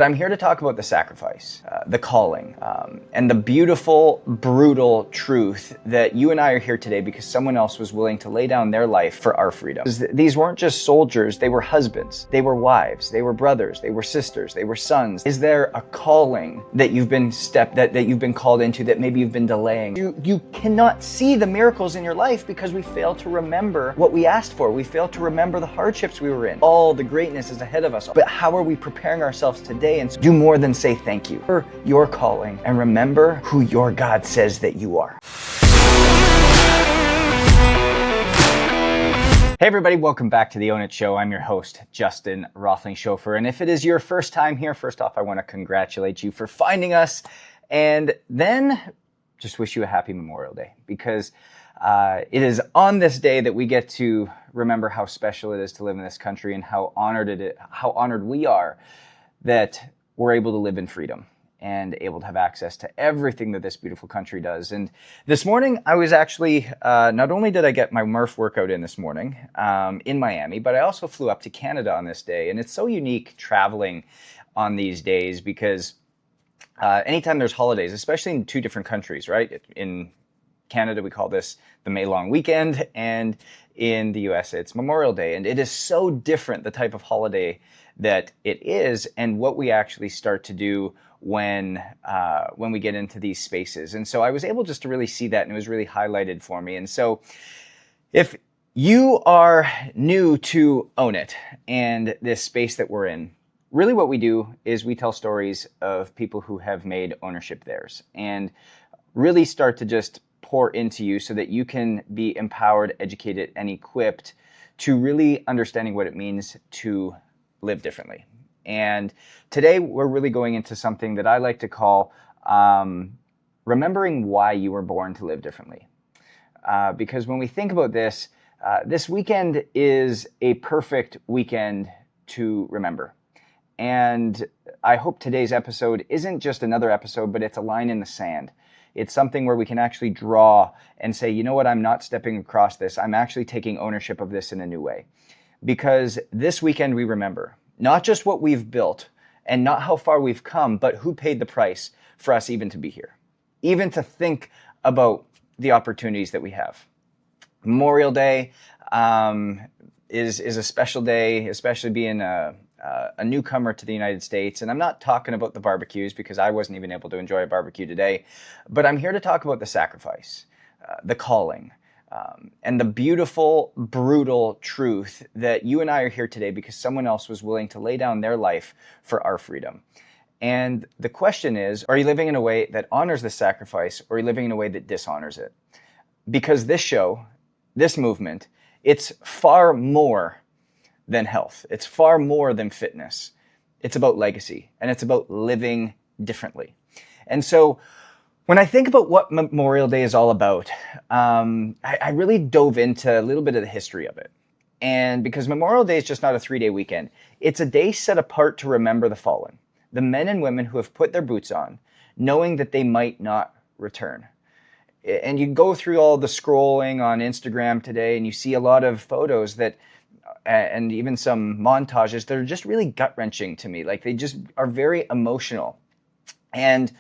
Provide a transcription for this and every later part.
I'm here to talk about the sacrifice, the calling, and the beautiful, brutal truth that you and I are here today because someone else was willing to lay down their life for our freedom. These weren't just soldiers, they were husbands, they were wives, they were brothers, they were sisters, they were sons. Is there a calling that you've been called into that maybe you've been delaying? You cannot see the miracles in your life because we fail to remember what we asked for. We fail to remember the hardships we were in. All the greatness is ahead of us. But how are we preparing ourselves today? And do more than say thank you for your calling and remember who your God says that you are. Hey everybody, welcome back to the Own It Show. I'm your host, Justin Roethlingshoefer. And if it is your first time here, first off, I want to congratulate you for finding us and then just wish you a happy Memorial Day because it is on this day that we get to remember how special it is to live in this country and how honored we are that we're able to live in freedom and able to have access to everything that this beautiful country does. And this morning, I was actually, not only did I get my Murph workout in this morning in Miami, but I also flew up to Canada on this day. And it's so unique traveling on these days because anytime there's holidays, especially in two different countries, right? In Canada, we call this the May long weekend, and in the US, it's Memorial Day. And it is so different, the type of holiday that it is and what we actually start to do when we get into these spaces. And so I was able just to really see that, and it was really highlighted for me. And so if you are new to Own It and this space that we're in, really what we do is we tell stories of people who have made ownership theirs and really start to just pour into you so that you can be empowered, educated, and equipped to really understanding what it means to live differently. And today we're really going into something that I like to call remembering why you were born to live differently. Because when we think about this, this weekend is a perfect weekend to remember. And I hope today's episode isn't just another episode, but it's a line in the sand. It's something where we can actually draw and say, you know what, I'm not stepping across this. I'm actually taking ownership of this in a new way. Because this weekend we remember not just what we've built and not how far we've come, but who paid the price for us even to be here, even to think about the opportunities that we have. Memorial Day is a special day, especially being a newcomer to the United States. And I'm not talking about the barbecues because I wasn't even able to enjoy a barbecue today, but I'm here to talk about the sacrifice, the calling, and the beautiful, brutal truth that you and I are here today because someone else was willing to lay down their life for our freedom. And the question is, are you living in a way that honors the sacrifice, or are you living in a way that dishonors it? Because this show, this movement, it's far more than health. It's far more than fitness. It's about legacy, and it's about living differently. And so when I think about what Memorial Day is all about, I really dove into a little bit of the history of it. And because Memorial Day is just not a 3-day weekend, it's a day set apart to remember the fallen, the men and women who have put their boots on, knowing that they might not return. And you go through all the scrolling on Instagram today, and you see a lot of photos that, and even some montages that are just really gut-wrenching to me. Like, they just are very emotional. And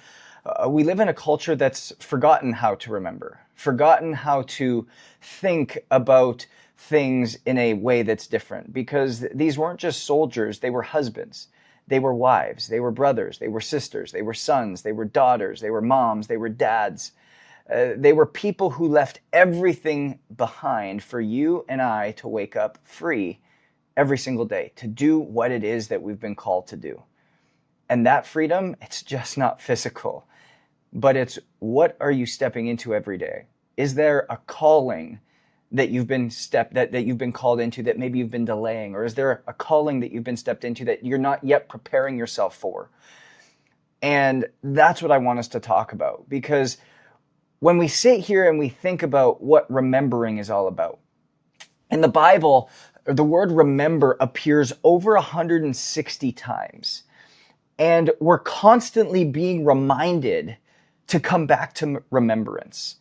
we live in a culture that's forgotten how to remember, forgotten how to think about things in a way that's different, because these weren't just soldiers, they were husbands, they were wives, they were brothers, they were sisters, they were sons, they were daughters, they were moms, they were dads. They were people who left everything behind for you and I to wake up free every single day, to do what it is that we've been called to do. And that freedom, it's just not physical, but it's what are you stepping into every day? Is there a calling that you've been called into that maybe you've been delaying? Or is there a calling that you've been stepped into that you're not yet preparing yourself for? And that's what I want us to talk about, because when we sit here and we think about what remembering is all about, in the Bible, the word remember appears over 160 times. And we're constantly being reminded to come back to remembrance.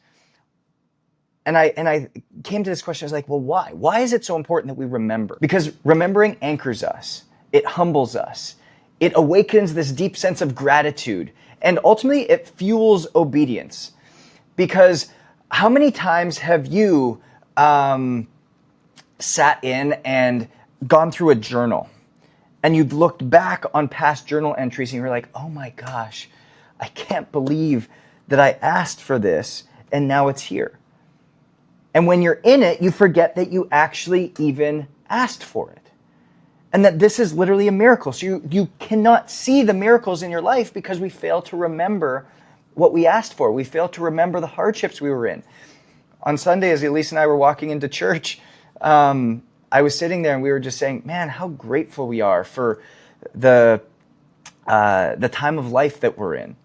And I came to this question, I was like, well, why? Why is it so important that we remember? Because remembering anchors us. It humbles us. It awakens this deep sense of gratitude. And ultimately, it fuels obedience. Because how many times have you sat in and gone through a journal, and you've looked back on past journal entries and you're like, oh my gosh, I can't believe that I asked for this and now it's here. And when you're in it, you forget that you actually even asked for it. And that this is literally a miracle. So you cannot see the miracles in your life because we fail to remember what we asked for. We fail to remember the hardships we were in. On Sunday, as Elise and I were walking into church, I was sitting there and we were just saying, man, how grateful we are for the time of life that we're in.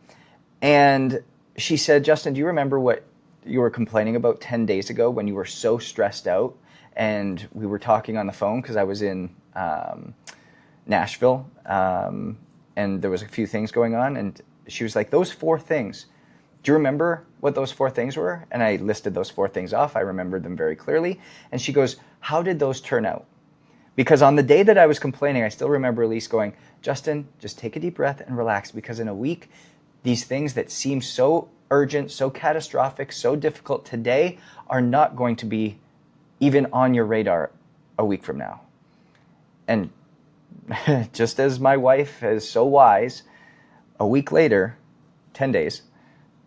And she said, Justin, do you remember what you were complaining about 10 days ago when you were so stressed out? And we were talking on the phone because I was in Nashville and there was a few things going on. And she was like, those 4 things, do you remember what those 4 things were? And I listed those 4 things off. I remembered them very clearly. And she goes, how did those turn out? Because on the day that I was complaining, I still remember Elise going, Justin, just take a deep breath and relax, because in a week, these things that seem so urgent, so catastrophic, so difficult today are not going to be even on your radar a week from now. And just as my wife is so wise, a week later, 10 days,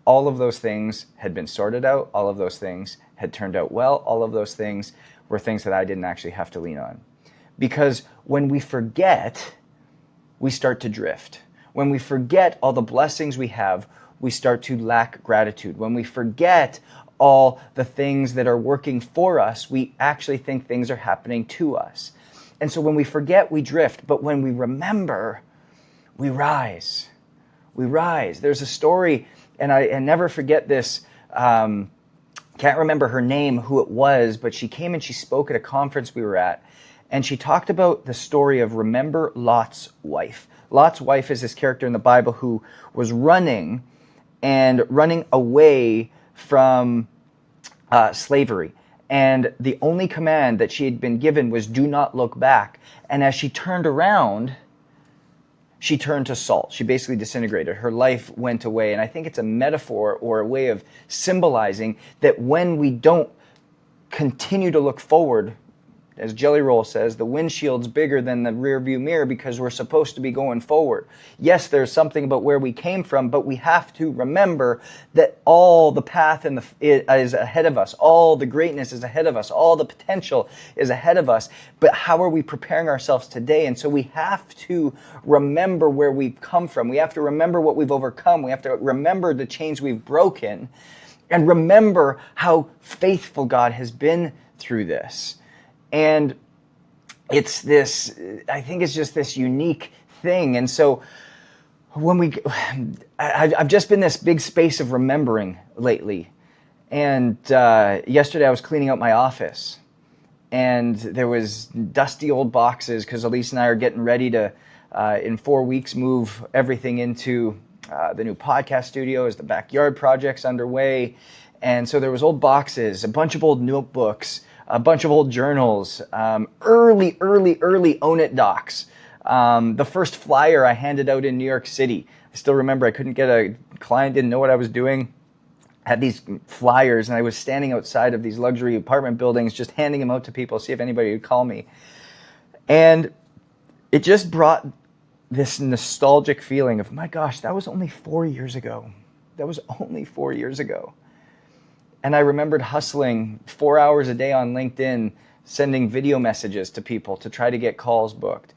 all of those things had been sorted out. All of those things had turned out well. All of those things were things that I didn't actually have to lean on. Because when we forget, we start to drift. When we forget all the blessings we have, we start to lack gratitude. When we forget all the things that are working for us, we actually think things are happening to us. And so when we forget, we drift. But when we remember, we rise. We rise. There's a story, and I never forget this. Can't remember her name, who it was, but she came and she spoke at a conference we were at. And she talked about the story of, remember Lot's wife. Lot's wife is this character in the Bible who was running away from slavery. And the only command that she had been given was, do not look back. And as she turned around, she turned to salt. She basically disintegrated. Her life went away. And I think it's a metaphor or a way of symbolizing that when we don't continue to look forward, as Jelly Roll says, the windshield's bigger than the rear view mirror because we're supposed to be going forward. Yes, there's something about where we came from, but we have to remember that all the path is ahead of us. All the greatness is ahead of us. All the potential is ahead of us. But how are we preparing ourselves today? And so we have to remember where we've come from. We have to remember what we've overcome. We have to remember the chains we've broken, and remember how faithful God has been through this. And it's this, I think it's just this unique thing. And so when I've just been this big space of remembering lately. And yesterday I was cleaning out my office, and there was dusty old boxes because Elise and I are getting ready to, in 4 weeks, move everything into the new podcast studio as the backyard project's underway. And so there was old boxes, a bunch of old notebooks, a bunch of old journals, early Own It docs. The first flyer I handed out in New York City. I still remember I couldn't get a client, didn't know what I was doing. I had these flyers, and I was standing outside of these luxury apartment buildings just handing them out to people, see if anybody would call me. And it just brought this nostalgic feeling of, my gosh, that was only 4 years ago. That was only 4 years ago. And I remembered hustling 4 hours a day on LinkedIn, sending video messages to people to try to get calls booked.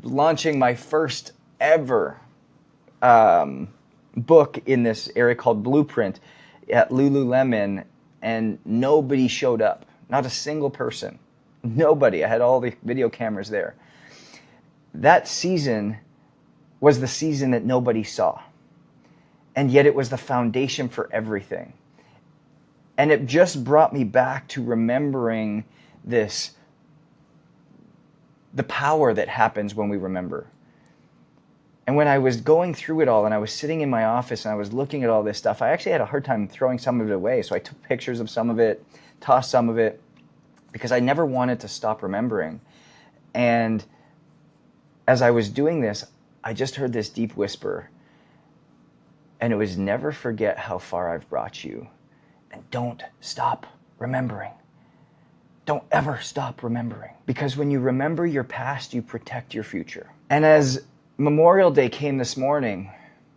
Launching my first ever book in this area called Blueprint at Lululemon, and nobody showed up. Not a single person. Nobody. I had all the video cameras there. That season was the season that nobody saw. And yet it was the foundation for everything. And it just brought me back to remembering this, the power that happens when we remember. And when I was going through it all, and I was sitting in my office and I was looking at all this stuff, I actually had a hard time throwing some of it away. So I took pictures of some of it, tossed some of it, because I never wanted to stop remembering. And as I was doing this, I just heard this deep whisper, and it was, never forget how far I've brought you, and don't stop remembering. Don't ever stop remembering. Because when you remember your past, you protect your future. And as Memorial Day came this morning,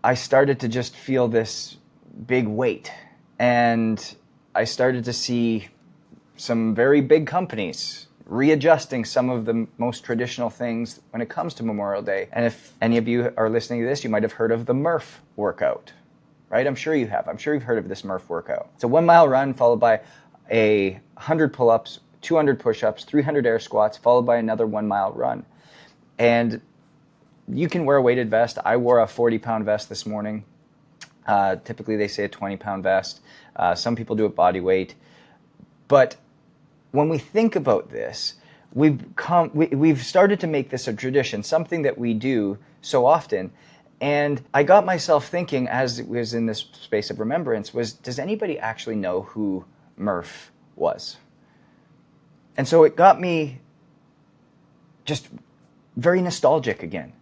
I started to just feel this big weight. And I started to see some very big companies readjusting some of the most traditional things when it comes to Memorial Day. And if any of you are listening to this, you might have heard of the Murph workout, right? I'm sure you have. I'm sure you've heard of this Murph workout. It's a 1 mile run followed by 100 pull-ups, 200 push-ups, 300 air squats, followed by another 1 mile run. And you can wear a weighted vest. I wore a 40-pound vest this morning. Typically they say a 20-pound vest. Some people do it body weight. But when we think about this, we've started to make this a tradition, something that we do so often. And I got myself thinking, as it was in this space of remembrance, does anybody actually know who Murph was? And so it got me just very nostalgic again.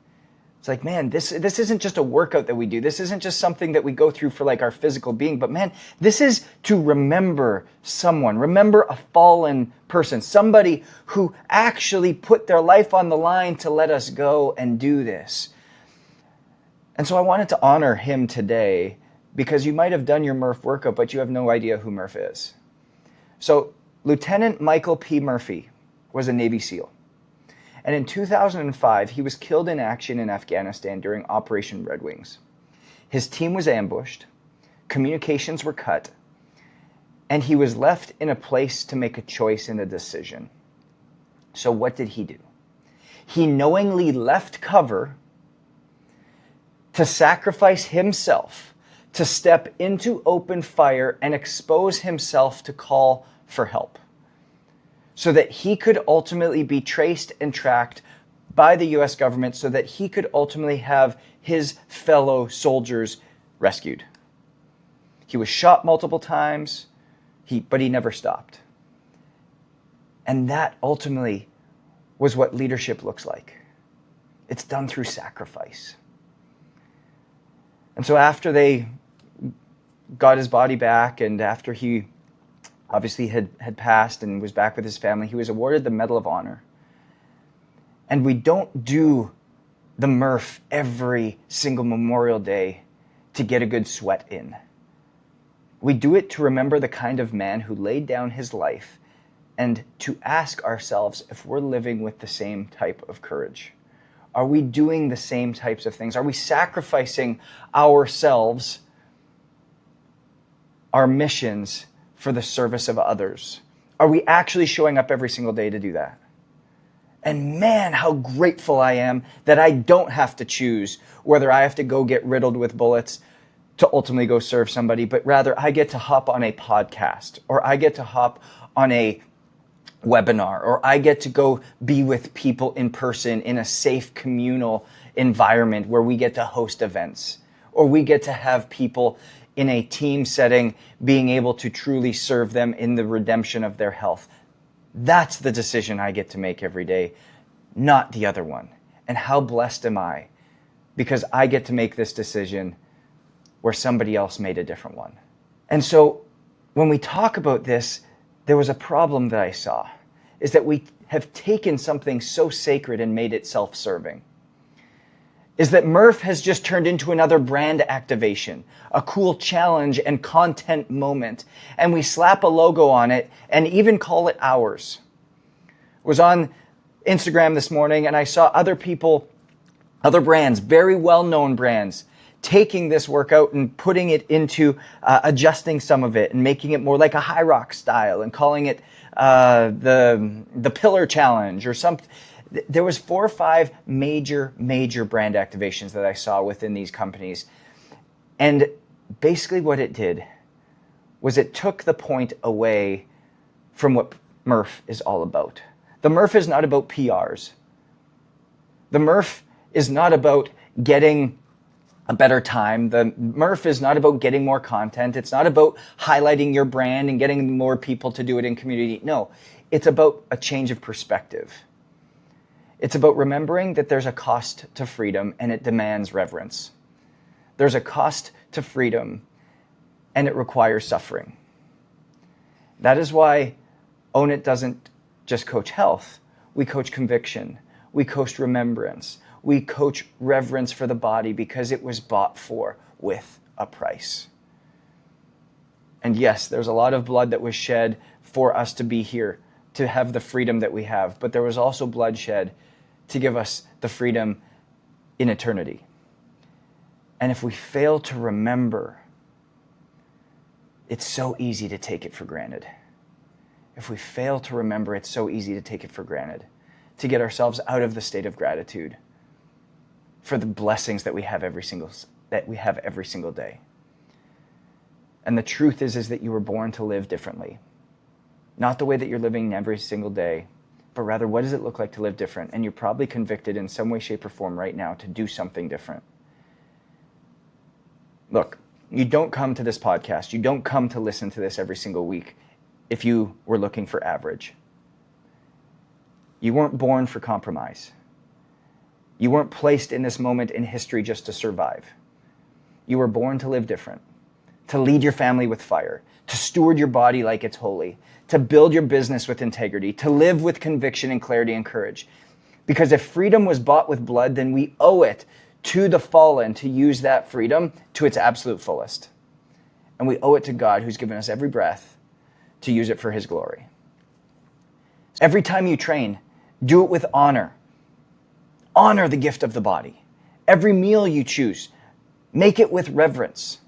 It's like, man, this isn't just a workout that we do. This isn't just something that we go through for like our physical being, but man, this is to remember someone, remember a fallen person, somebody who actually put their life on the line to let us go and do this. And so I wanted to honor him today, because you might have done your Murph workout, but you have no idea who Murph is. So Lieutenant Michael P. Murphy was a Navy SEAL. And in 2005, he was killed in action in Afghanistan during Operation Red Wings. His team was ambushed, communications were cut, and he was left in a place to make a choice and a decision. So what did he do? He knowingly left cover to sacrifice himself, to step into open fire and expose himself to call for help, so that he could ultimately be traced and tracked by the US government, so that he could ultimately have his fellow soldiers rescued. He was shot multiple times, but he never stopped. And that ultimately was what leadership looks like. It's done through sacrifice. And so after they got his body back, and after he obviously had passed and was back with his family, he was awarded the Medal of Honor. And we don't do the Murph every single Memorial Day to get a good sweat in. We do it to remember the kind of man who laid down his life, and to ask ourselves if we're living with the same type of courage. Are we doing the same types of things? Are we sacrificing ourselves, our missions, for the service of others? Are we actually showing up every single day to do that? And man, how grateful I am that I don't have to choose whether I have to go get riddled with bullets to ultimately go serve somebody, but rather I get to hop on a podcast, or I get to hop on a webinar, or I get to go be with people in person in a safe communal environment where we get to host events, or we get to have people in a team setting being able to truly serve them in the redemption of their health. That's the decision I get to make every day, not the other one. And how blessed am I, because I get to make this decision where somebody else made a different one. And so when we talk about this, there was a problem that I saw, is that we have taken something so sacred and made it self-serving. Is that Murph has just turned into another brand activation, a cool challenge and content moment, and we slap a logo on it and even call it ours. I was on Instagram this morning and I saw other people, other brands, very well-known brands, taking this workout and putting it into adjusting some of it and making it more like a high rock style and calling it the pillar challenge or something. There was 4 or 5 major brand activations that I saw within these companies. And basically what it did was it took the point away from what Murph is all about. The Murph is not about PRs. The Murph is not about getting a better time. The Murph is not about getting more content. It's not about highlighting your brand and getting more people to do it in community. No, it's about a change of perspective. It's about remembering that there's a cost to freedom and it demands reverence. There's a cost to freedom and it requires suffering. That is why Own It doesn't just coach health. We coach conviction. We coach remembrance. We coach reverence for the body because it was bought for with a price. And yes, there's a lot of blood that was shed for us to be here, to have the freedom that we have. But there was also blood shed to give us the freedom in eternity. And if we fail to remember, it's so easy to take it for granted. If we fail to remember, it's so easy to take it for granted, to get ourselves out of the state of gratitude for the blessings that we have every single day. And the truth is that you were born to live differently. Not the way that you're living every single day, but rather what does it look like to live different? And you're probably convicted in some way, shape, or form right now to do something different. Look, you don't come to this podcast, you don't come to listen to this every single week if you were looking for average. You weren't born for compromise. You weren't placed in this moment in history just to survive. You were born to live different, to lead your family with fire, to steward your body like it's holy, to build your business with integrity, to live with conviction and clarity and courage. Because if freedom was bought with blood, then we owe it to the fallen to use that freedom to its absolute fullest. And we owe it to God, who's given us every breath, to use it for his glory. Every time you train, do it with honor. Honor the gift of the body. Every meal you choose, make it with reverence.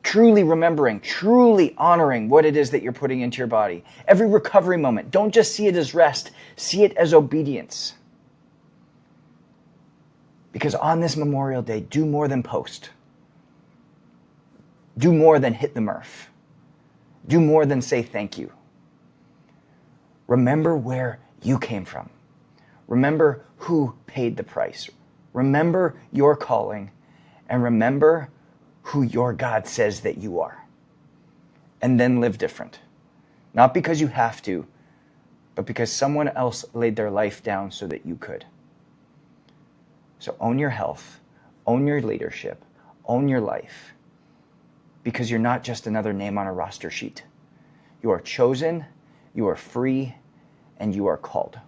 Truly remembering, truly honoring what it is that you're putting into your body. Every recovery moment, don't just see it as rest, see it as obedience. Because on this Memorial Day, do more than post. Do more than hit the Murph. Do more than say thank you. Remember where you came from. Remember who paid the price. Remember your calling, and remember who your God says that you are. And then live different. Not because you have to, but because someone else laid their life down so that you could. So own your health, own your leadership, own your life, because you're not just another name on a roster sheet. You are chosen, you are free, and you are called.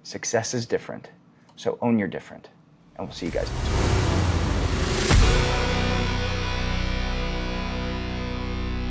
Success is different, so own your different. And we'll see you guys next week.